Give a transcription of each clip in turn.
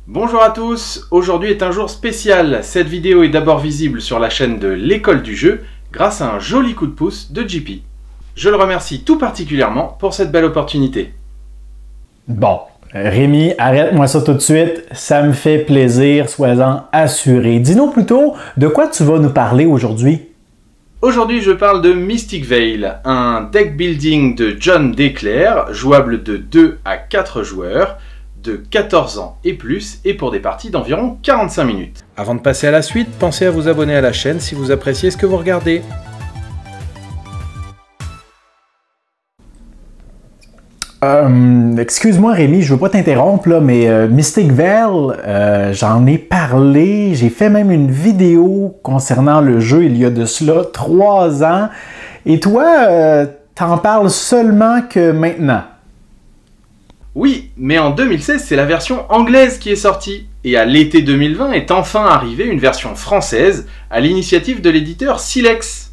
Bonjour à tous, aujourd'hui est un jour spécial. Cette vidéo est d'abord visible sur la chaîne de l'école du jeu grâce à un joli coup de pouce de JP. Je le remercie tout particulièrement pour cette belle opportunité. Bon, Rémi, arrête-moi ça tout de suite, ça me fait plaisir, sois-en assuré. Dis-nous plutôt, de quoi tu vas nous parler aujourd'hui? Aujourd'hui, je parle de Mystic Vale, un deck building de John Declair, jouable de 2 à 4 joueurs, de 14 ans et plus, et pour des parties d'environ 45 minutes. Avant de passer à la suite, pensez à vous abonner à la chaîne si vous appréciez ce que vous regardez. Excuse-moi Rémi, je veux pas t'interrompre là, mais Mystic Vale, j'en ai parlé, j'ai fait même une vidéo concernant le jeu il y a de cela 3 ans. Et toi, t'en parles seulement que maintenant. Oui, mais en 2016, c'est la version anglaise qui est sortie. Et à l'été 2020 est enfin arrivée une version française à l'initiative de l'éditeur Silex.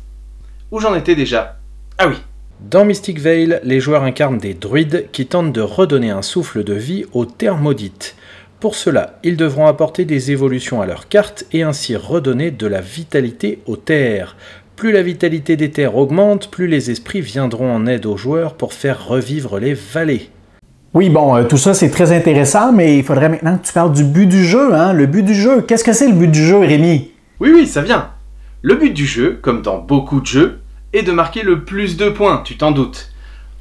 Où j'en étais déjà? Ah oui. Dans Mystic Vale, les joueurs incarnent des druides qui tentent de redonner un souffle de vie aux terres maudites. Pour cela, ils devront apporter des évolutions à leurs cartes et ainsi redonner de la vitalité aux terres. Plus la vitalité des terres augmente, plus les esprits viendront en aide aux joueurs pour faire revivre les vallées. Oui, bon, tout ça c'est très intéressant, mais il faudrait maintenant que tu parles du but du jeu, hein? Le but du jeu, qu'est-ce que c'est le but du jeu, Rémi? Oui, ça vient. Le but du jeu, comme dans beaucoup de jeux, est de marquer le plus de points, tu t'en doutes,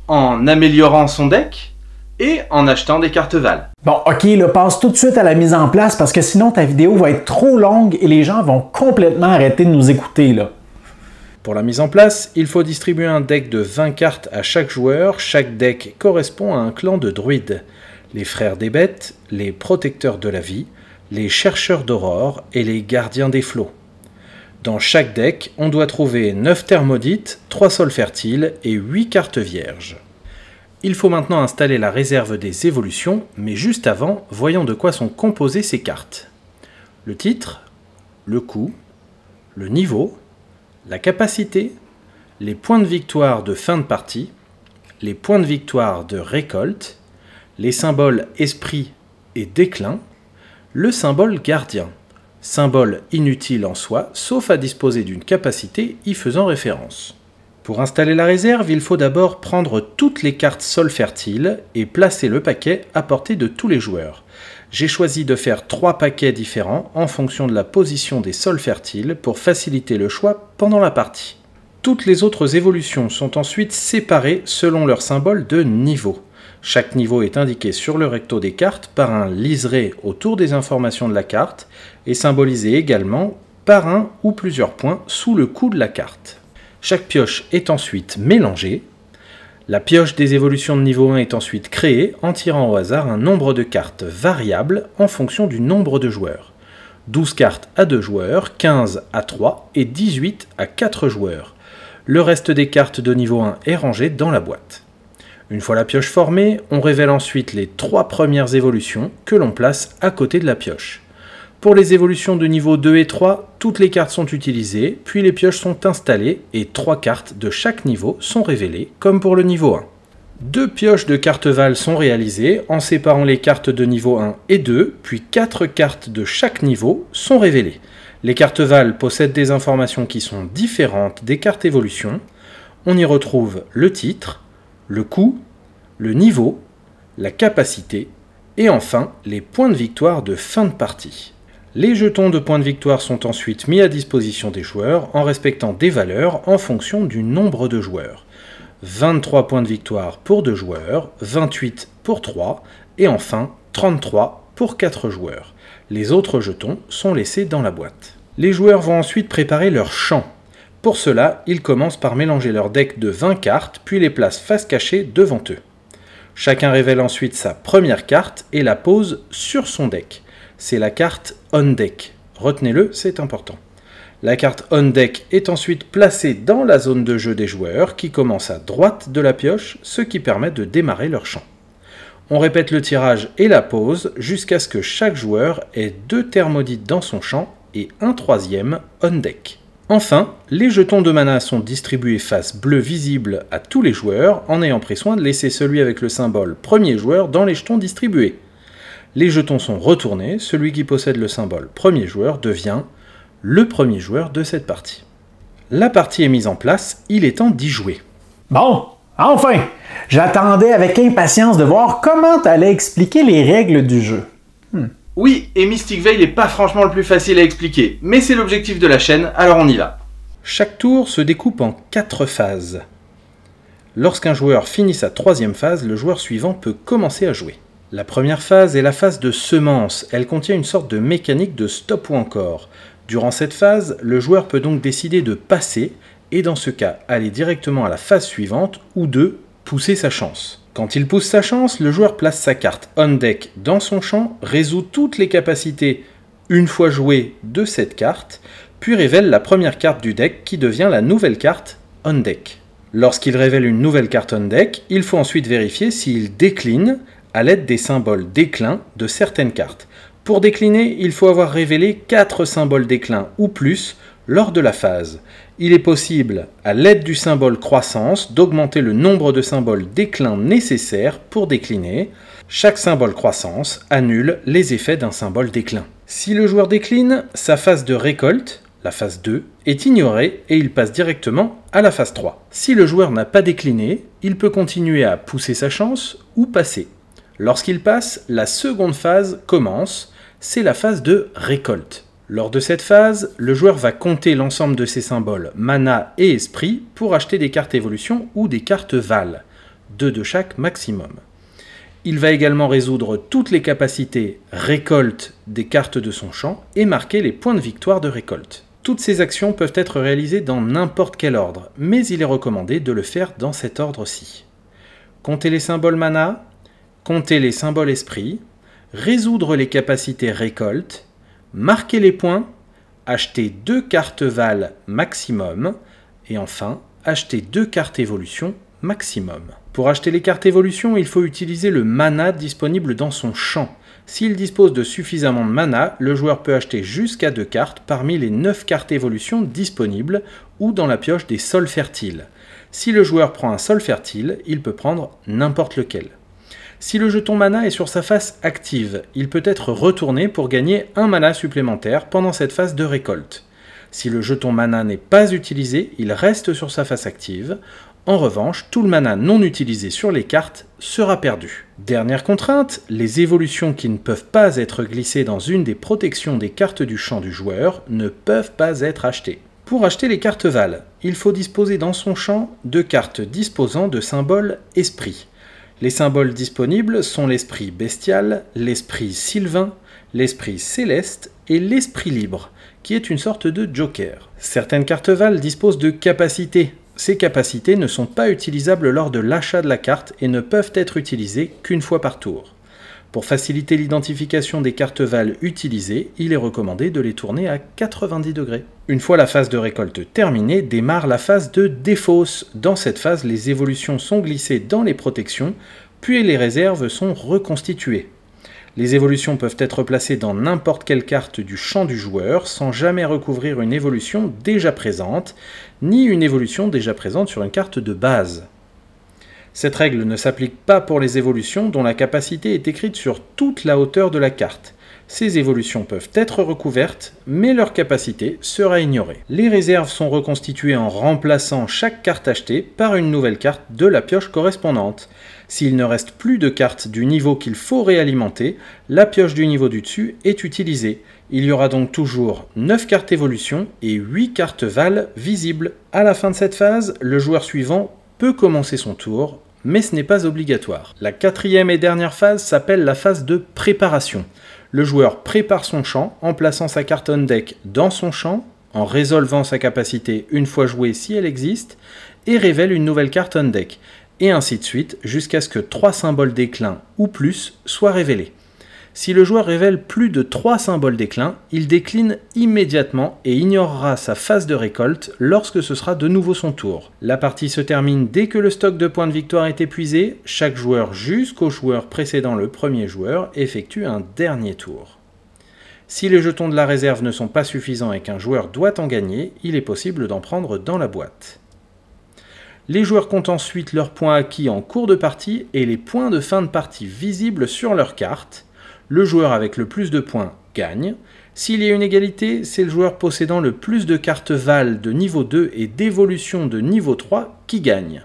en améliorant son deck et en achetant des cartes Val. Bon, ok, là, passe tout de suite à la mise en place parce que sinon ta vidéo va être trop longue et les gens vont complètement arrêter de nous écouter, là. Pour la mise en place, il faut distribuer un deck de 20 cartes à chaque joueur. Chaque deck correspond à un clan de druides. Les frères des bêtes, les protecteurs de la vie, les chercheurs d'aurore et les gardiens des flots. Dans chaque deck, on doit trouver 9 terres maudites, 3 sols fertiles et 8 cartes vierges. Il faut maintenant installer la réserve des évolutions, mais juste avant, voyons de quoi sont composées ces cartes. Le titre, le coût, le niveau, la capacité, les points de victoire de fin de partie, les points de victoire de récolte, les symboles esprit et déclin, le symbole gardien. Symbole inutile en soi, sauf à disposer d'une capacité y faisant référence. Pour installer la réserve, il faut d'abord prendre toutes les cartes sol fertiles et placer le paquet à portée de tous les joueurs. J'ai choisi de faire 3 paquets différents en fonction de la position des sols fertiles pour faciliter le choix pendant la partie. Toutes les autres évolutions sont ensuite séparées selon leur symbole de niveau. Chaque niveau est indiqué sur le recto des cartes par un liseré autour des informations de la carte et symbolisé également par un ou plusieurs points sous le cou de la carte. Chaque pioche est ensuite mélangée. La pioche des évolutions de niveau 1 est ensuite créée en tirant au hasard un nombre de cartes variable en fonction du nombre de joueurs. 12 cartes à 2 joueurs, 15 à 3 et 18 à 4 joueurs. Le reste des cartes de niveau 1 est rangé dans la boîte. Une fois la pioche formée, on révèle ensuite les 3 premières évolutions que l'on place à côté de la pioche. Pour les évolutions de niveau 2 et 3, toutes les cartes sont utilisées, puis les pioches sont installées et 3 cartes de chaque niveau sont révélées, comme pour le niveau 1. 2 pioches de cartes Val sont réalisées en séparant les cartes de niveau 1 et 2, puis 4 cartes de chaque niveau sont révélées. Les cartes Val possèdent des informations qui sont différentes des cartes évolution. On y retrouve le titre, le coût, le niveau, la capacité et enfin les points de victoire de fin de partie. Les jetons de points de victoire sont ensuite mis à disposition des joueurs en respectant des valeurs en fonction du nombre de joueurs. 23 points de victoire pour 2 joueurs, 28 pour 3 et enfin 33 pour 4 joueurs. Les autres jetons sont laissés dans la boîte. Les joueurs vont ensuite préparer leur champ. Pour cela, ils commencent par mélanger leur deck de 20 cartes puis les placent face cachée devant eux. Chacun révèle ensuite sa première carte et la pose sur son deck. C'est la carte On Deck. Retenez-le, c'est important. La carte On Deck est ensuite placée dans la zone de jeu des joueurs qui commence à droite de la pioche, ce qui permet de démarrer leur champ. On répète le tirage et la pose jusqu'à ce que chaque joueur ait 2 terres maudites dans son champ et un 3e On Deck. Enfin, les jetons de mana sont distribués face bleue visible à tous les joueurs en ayant pris soin de laisser celui avec le symbole premier joueur dans les jetons distribués. Les jetons sont retournés, celui qui possède le symbole premier joueur devient le premier joueur de cette partie. La partie est mise en place, il est temps d'y jouer. Bon, enfin! J'attendais avec impatience de voir comment tu allais expliquer les règles du jeu. Oui, et Mystic Veil n'est pas franchement le plus facile à expliquer, mais c'est l'objectif de la chaîne, alors on y va. Chaque tour se découpe en 4 phases. Lorsqu'un joueur finit sa 3e phase, le joueur suivant peut commencer à jouer. La première phase est la phase de semence, elle contient une sorte de mécanique de stop ou encore. Durant cette phase, le joueur peut donc décider de passer, et dans ce cas, aller directement à la phase suivante, ou de pousser sa chance. Quand il pousse sa chance, le joueur place sa carte on deck dans son champ, résout toutes les capacités une fois jouées de cette carte, puis révèle la première carte du deck qui devient la nouvelle carte on deck. Lorsqu'il révèle une nouvelle carte on deck, il faut ensuite vérifier s'il décline à l'aide des symboles déclin de certaines cartes. Pour décliner, il faut avoir révélé 4 symboles déclin ou plus lors de la phase. Il est possible, à l'aide du symbole croissance, d'augmenter le nombre de symboles déclin nécessaires pour décliner. Chaque symbole croissance annule les effets d'un symbole déclin. Si le joueur décline, sa phase de récolte, la phase 2, est ignorée et il passe directement à la phase 3. Si le joueur n'a pas décliné, il peut continuer à pousser sa chance ou passer. Lorsqu'il passe, la seconde phase commence, c'est la phase de récolte. Lors de cette phase, le joueur va compter l'ensemble de ses symboles mana et esprit pour acheter des cartes évolution ou des cartes val, 2 de chaque maximum. Il va également résoudre toutes les capacités récolte des cartes de son champ et marquer les points de victoire de récolte. Toutes ces actions peuvent être réalisées dans n'importe quel ordre, mais il est recommandé de le faire dans cet ordre-ci. Compter les symboles mana, compter les symboles esprit, résoudre les capacités récolte, marquer les points, acheter 2 cartes val maximum, et enfin, acheter 2 cartes évolution maximum. Pour acheter les cartes évolution, il faut utiliser le mana disponible dans son champ. S'il dispose de suffisamment de mana, le joueur peut acheter jusqu'à 2 cartes parmi les 9 cartes évolution disponibles ou dans la pioche des sols fertiles. Si le joueur prend un sol fertile, il peut prendre n'importe lequel. Si le jeton mana est sur sa face active, il peut être retourné pour gagner un mana supplémentaire pendant cette phase de récolte. Si le jeton mana n'est pas utilisé, il reste sur sa face active. En revanche, tout le mana non utilisé sur les cartes sera perdu. Dernière contrainte, les évolutions qui ne peuvent pas être glissées dans une des protections des cartes du champ du joueur ne peuvent pas être achetées. Pour acheter les cartes val, il faut disposer dans son champ de cartes disposant de symboles esprit. Les symboles disponibles sont l'esprit bestial, l'esprit sylvain, l'esprit céleste et l'esprit libre, qui est une sorte de joker. Certaines cartes val disposent de capacités. Ces capacités ne sont pas utilisables lors de l'achat de la carte et ne peuvent être utilisées qu'une fois par tour. Pour faciliter l'identification des cartes val utilisées, il est recommandé de les tourner à 90 degrés. Une fois la phase de récolte terminée, démarre la phase de défausse. Dans cette phase, les évolutions sont glissées dans les protections, puis les réserves sont reconstituées. Les évolutions peuvent être placées dans n'importe quelle carte du champ du joueur, sans jamais recouvrir une évolution déjà présente, ni une évolution déjà présente sur une carte de base. Cette règle ne s'applique pas pour les évolutions dont la capacité est écrite sur toute la hauteur de la carte. Ces évolutions peuvent être recouvertes, mais leur capacité sera ignorée. Les réserves sont reconstituées en remplaçant chaque carte achetée par une nouvelle carte de la pioche correspondante. S'il ne reste plus de cartes du niveau qu'il faut réalimenter, la pioche du niveau du dessus est utilisée. Il y aura donc toujours 9 cartes évolution et 8 cartes val visibles. À la fin de cette phase, le joueur suivant peut commencer son tour, mais ce n'est pas obligatoire. La 4e et dernière phase s'appelle la phase de préparation. Le joueur prépare son champ en plaçant sa carte on deck dans son champ, en résolvant sa capacité une fois jouée si elle existe, et révèle une nouvelle carte on deck, et ainsi de suite jusqu'à ce que 3 symboles déclin ou plus soient révélés. Si le joueur révèle plus de 3 symboles déclin, il décline immédiatement et ignorera sa phase de récolte lorsque ce sera de nouveau son tour. La partie se termine dès que le stock de points de victoire est épuisé. Chaque joueur jusqu'au joueur précédant le premier joueur effectue un dernier tour. Si les jetons de la réserve ne sont pas suffisants et qu'un joueur doit en gagner, il est possible d'en prendre dans la boîte. Les joueurs comptent ensuite leurs points acquis en cours de partie et les points de fin de partie visibles sur leur carte. Le joueur avec le plus de points gagne. S'il y a une égalité, c'est le joueur possédant le plus de cartes Val de niveau 2 et d'évolution de niveau 3 qui gagne.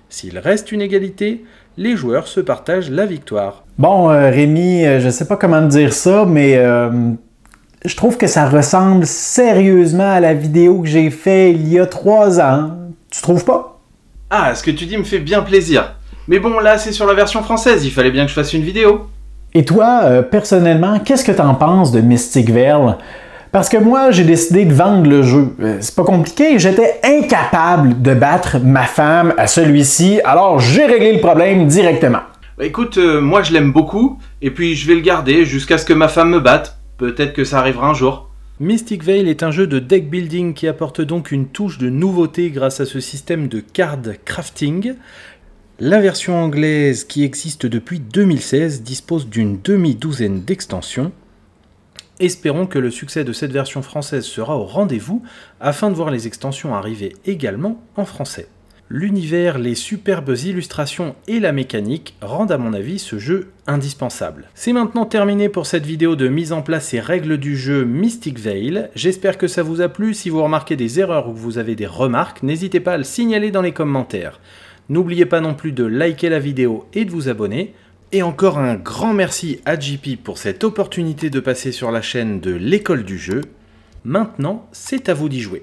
S'il reste une égalité, les joueurs se partagent la victoire. Bon, Rémi, je sais pas comment te dire ça, mais je trouve que ça ressemble sérieusement à la vidéo que j'ai faite il y a 3 ans. Tu trouves pas? Ah, ce que tu dis me fait bien plaisir. Mais bon, là, c'est sur la version française, il fallait bien que je fasse une vidéo. Et toi, personnellement, qu'est-ce que t'en penses de Mystic Vale? Parce que moi, j'ai décidé de vendre le jeu. C'est pas compliqué, j'étais incapable de battre ma femme à celui-ci, alors j'ai réglé le problème directement. Bah, écoute, moi je l'aime beaucoup, et puis je vais le garder jusqu'à ce que ma femme me batte. Peut-être que ça arrivera un jour. Mystic Vale est un jeu de deck building qui apporte donc une touche de nouveauté grâce à ce système de card crafting. La version anglaise, qui existe depuis 2016, dispose d'une demi-douzaine d'extensions. Espérons que le succès de cette version française sera au rendez-vous, afin de voir les extensions arriver également en français. L'univers, les superbes illustrations et la mécanique rendent à mon avis ce jeu indispensable. C'est maintenant terminé pour cette vidéo de mise en place et règles du jeu Mystic Vale. J'espère que ça vous a plu. Si vous remarquez des erreurs ou que vous avez des remarques, n'hésitez pas à le signaler dans les commentaires. N'oubliez pas non plus de liker la vidéo et de vous abonner. Et encore un grand merci à JP pour cette opportunité de passer sur la chaîne de l'école du jeu. Maintenant, c'est à vous d'y jouer.